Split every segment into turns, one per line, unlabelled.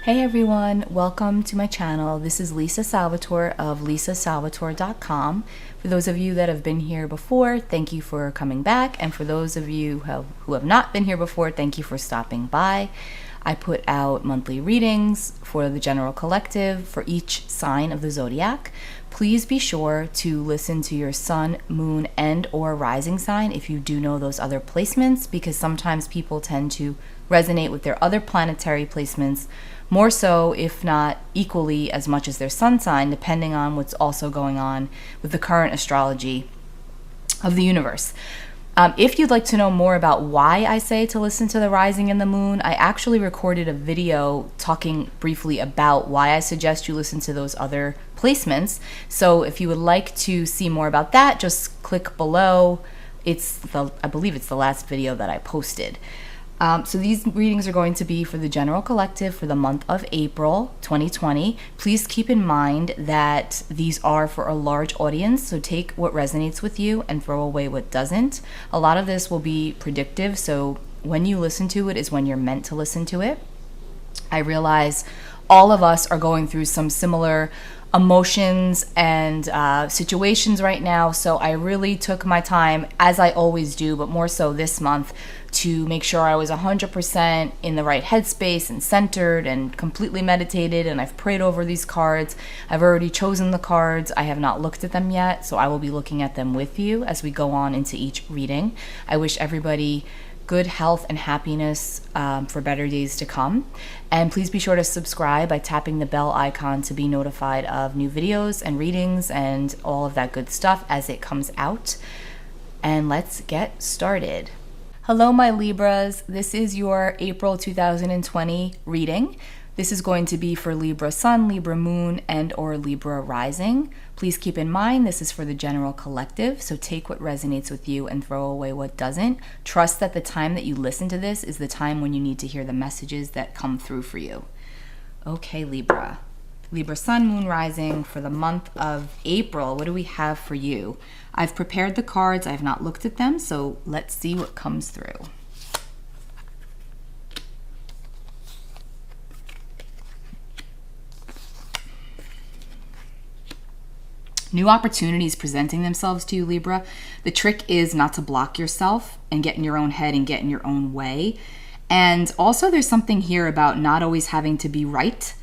Hey everyone, welcome to my channel. This is Lisa Salvatore of lisasalvatore.com. For those of you that have been here before, thank you for coming back. And for those of you who have not been here before, thank you for stopping by. I put out monthly readings for the general collective for each sign of the zodiac. Please be sure to listen to your sun, moon, and or rising sign if you do know those other placements, because sometimes people tend to resonate with their other planetary placements more so, if not equally as much as their sun sign, depending on what's also going on with the current astrology of the universe. If you'd like to know more about why I say to listen to the rising and the moon, I actually recorded a video talking briefly about why I suggest you listen to those other placements. So if you would like to see more about that, just click below. I believe it's the last video that I posted. So these readings are going to be for the general collective for the month of April 2020. Please keep in mind that these are for a large audience, so take what resonates with you and throw away what doesn't. A lot of this will be predictive, so when you listen to it is when you're meant to listen to it. I realize all of us are going through some similar emotions and situations right now, so I really took my time, as I always do, but more so this month, to make sure I was 100% in the right headspace and centered and completely meditated. And I've prayed over these cards. I've already chosen the cards. I have not looked at them yet, so I will be looking at them with you as we go on into each reading. I wish everybody good health and happiness for better days to come. And please be sure to subscribe by tapping the bell icon to be notified of new videos and readings and all of that good stuff as it comes out. And let's get started. Hello, my Libras. This is your April 2020 reading. This is going to be for Libra Sun, Libra Moon, and or Libra Rising. Please keep in mind this is for the general collective, so take what resonates with you and throw away what doesn't. Trust that the time that you listen to this is the time when you need to hear the messages that come through for you. Okay, Libra. Libra Sun, Moon, Rising for the month of April. What do we have for you? I've prepared the cards. I have not looked at them, so let's see what comes through. New opportunities presenting themselves to you, Libra. The trick is not to block yourself and get in your own head and get in your own way. And also there's something here about not always having to be right.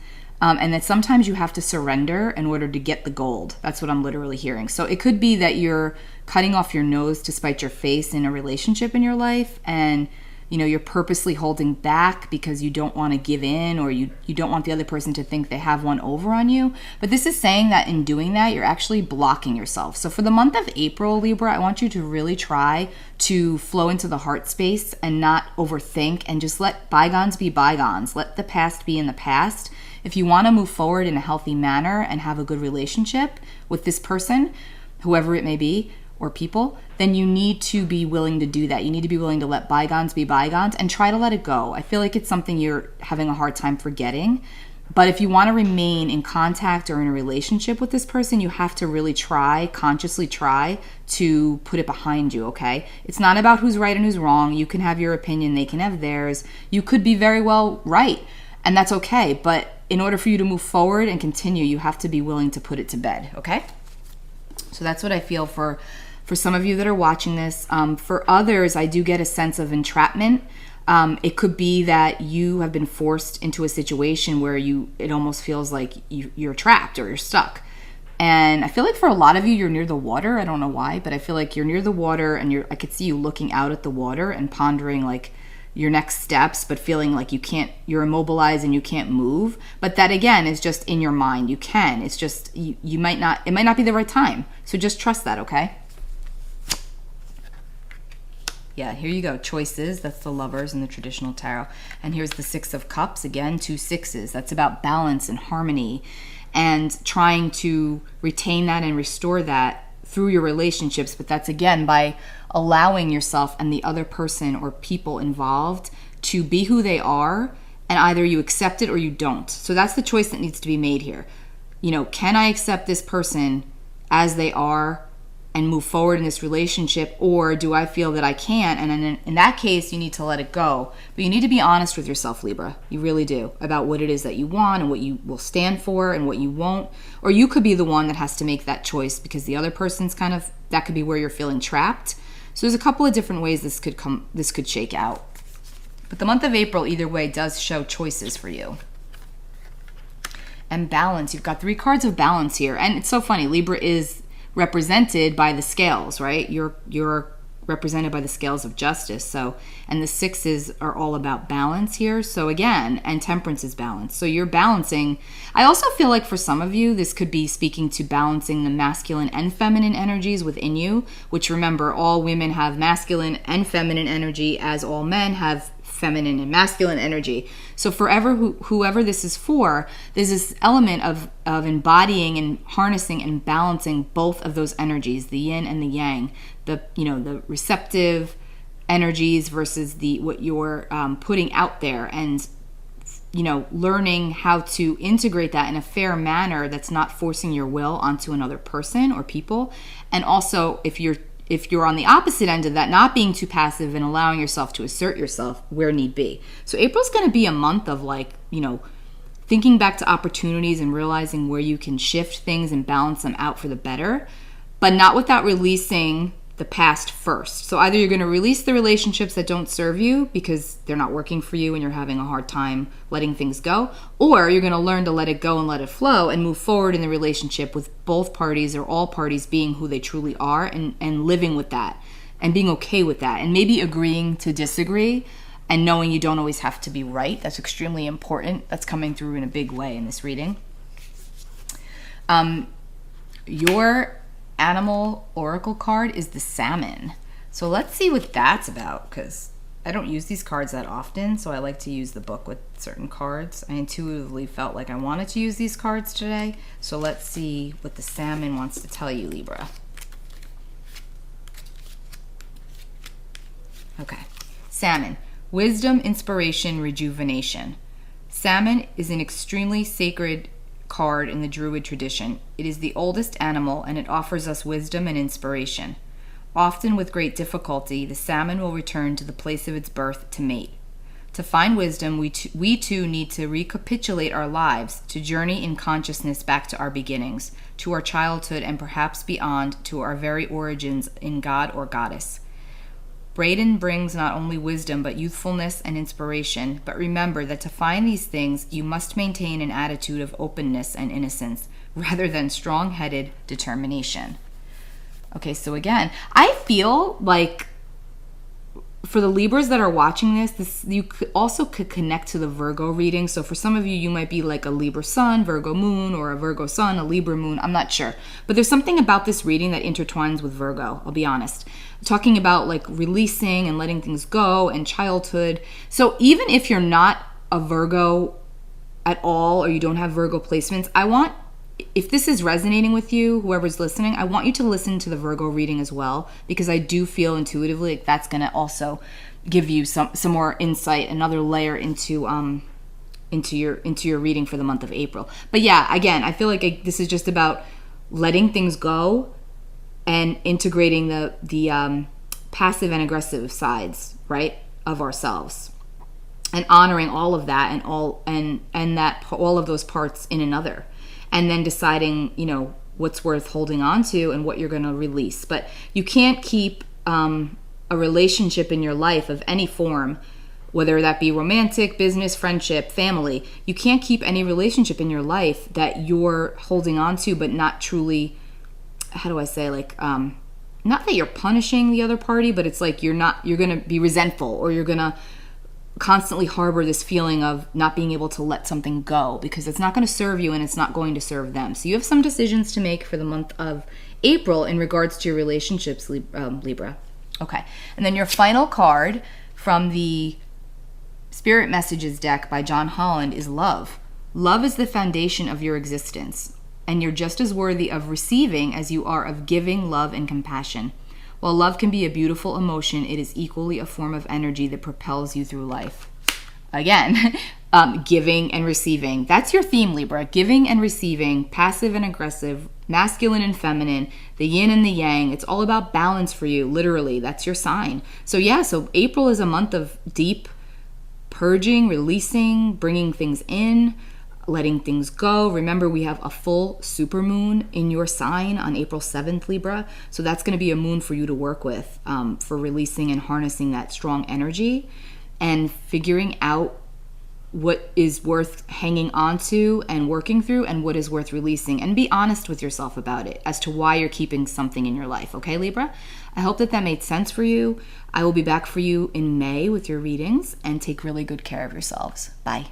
And that sometimes you have to surrender in order to get the gold. That's what I'm literally hearing. So it could be that you're cutting off your nose to spite your face in a relationship in your life, and you're purposely holding back because you don't want to give in, or you don't want the other person to think they have one over on you. But this is saying that in doing that, you're actually blocking yourself. So for the month of April, Libra, I want you to really try to flow into the heart space and not overthink, and just let bygones be bygones. Let the past be in the past. If you want to move forward in a healthy manner and have a good relationship with this person, whoever it may be, or people, then you need to be willing to do that. You need to be willing to let bygones be bygones and try to let it go. I feel like it's something you're having a hard time forgetting. But if you want to remain in contact or in a relationship with this person, you have to really consciously try to put it behind you, okay? It's not about who's right and who's wrong. You can have your opinion, they can have theirs. You could be very well right, and that's okay. But in order for you to move forward and continue, you have to be willing to put it to bed, okay? So that's what I feel for some of you that are watching this. For others, I do get a sense of entrapment. It could be that you have been forced into a situation where it almost feels like you're trapped or you're stuck. And I feel like for a lot of you, you're near the water. I don't know why, but I feel like you're near the water, and I could see you looking out at the water and pondering like your next steps, but feeling like you're immobilized and you can't move. But that again is just in your mind. You can. It's just it might not be the right time. So just trust that, okay? Yeah, here you go. Choices. That's the Lovers in the traditional tarot. And here's the Six of Cups. Again, 2 sixes. That's about balance and harmony and trying to retain that and restore that through your relationships. But that's, again, by allowing yourself and the other person or people involved to be who they are, and either you accept it or you don't. So that's the choice that needs to be made here. Can I accept this person as they are and move forward in this relationship, or do I feel that I can't? And in that case, you need to let it go. But you need to be honest with yourself, Libra. You really do, about what it is that you want and what you will stand for and what you won't. Or you could be the one that has to make that choice because the other person's that could be where you're feeling trapped. So there's a couple of different ways this could shake out. But the month of April, either way, does show choices for you. And balance. You've got 3 cards of balance here. And it's so funny. Libra is represented by the scales, right? You're represented by the scales of justice. So, and the 6s are all about balance here. So again, and temperance is balance. So you're balancing. I also feel like for some of you, this could be speaking to balancing the masculine and feminine energies within you, which remember, all women have masculine and feminine energy as all men have feminine and masculine energy. So whoever this is for, there's this element of embodying and harnessing and balancing both of those energies, the yin and the yang, the receptive energies versus what you're putting out there, and learning how to integrate that in a fair manner that's not forcing your will onto another person or people. And also, if you're on the opposite end of that, not being too passive and allowing yourself to assert yourself where need be. So April's going to be a month of thinking back to opportunities and realizing where you can shift things and balance them out for the better, but not without releasing the past first. So either you're going to release the relationships that don't serve you because they're not working for you and you're having a hard time letting things go, or you're going to learn to let it go and let it flow and move forward in the relationship with both parties or all parties being who they truly are and living with that and being okay with that, and maybe agreeing to disagree and knowing you don't always have to be right. That's extremely important. That's coming through in a big way in this reading. Your animal oracle card is the salmon. So let's see what that's about, because I don't use these cards that often, so I like to use the book with certain cards. I intuitively felt like I wanted to use these cards today. So let's see what the salmon wants to tell you, Libra. Okay. Salmon. Wisdom, inspiration, rejuvenation. Salmon is an extremely sacred card in the Druid tradition. It is the oldest animal, and it offers us wisdom and inspiration. Often with great difficulty, the salmon will return to the place of its birth to mate. To find wisdom, we too need to recapitulate our lives, to journey in consciousness back to our beginnings, to our childhood, and perhaps beyond, to our very origins in God or Goddess. Braden brings not only wisdom but youthfulness and inspiration, but remember that to find these things, you must maintain an attitude of openness and innocence, rather than strong-headed determination. Okay, so again, I feel like for the Libras that are watching this, you could connect to the Virgo reading. So for some of you, you might be like a Libra sun, Virgo moon, or a Virgo sun, a Libra moon. I'm not sure. But there's something about this reading that intertwines with Virgo, I'll be honest. Talking about like releasing and letting things go and childhood. So even if you're not a Virgo at all, or you don't have Virgo placements, if this is resonating with you, whoever's listening, I want you to listen to the Virgo reading as well, because I do feel intuitively like that's going to also give you some more insight, another layer into your reading for the month of April. But yeah, again, I feel like this is just about letting things go and integrating the passive and aggressive sides, right, of ourselves, and honoring all of that and all of those parts in another. And then deciding, what's worth holding on to and what you're going to release. But you can't keep a relationship in your life of any form, whether that be romantic, business, friendship, family. You can't keep any relationship in your life that you're holding on to, but not truly, how do I say, not that you're punishing the other party, but it's like you're going to be resentful, or you're going to constantly harbor this feeling of not being able to let something go, because it's not going to serve you and it's not going to serve them. So you have some decisions to make for the month of April in regards to your relationships, Libra. Okay. And then your final card from the Spirit Messages deck by John Holland is love. Love is the foundation of your existence, and you're just as worthy of receiving as you are of giving love and compassion. While love can be a beautiful emotion, it is equally a form of energy that propels you through life. Again, giving and receiving. That's your theme, Libra. Giving and receiving, passive and aggressive, masculine and feminine, the yin and the yang. It's all about balance for you, literally. That's your sign. So yeah, so April is a month of deep purging, releasing, bringing things in, letting things go. Remember, we have a full supermoon in your sign on April 7th, Libra. So that's going to be a moon for you to work with, for releasing and harnessing that strong energy and figuring out what is worth hanging on to and working through and what is worth releasing, and be honest with yourself about it as to why you're keeping something in your life. Okay, Libra? I hope that made sense for you. I will be back for you in May with your readings, and take really good care of yourselves. Bye.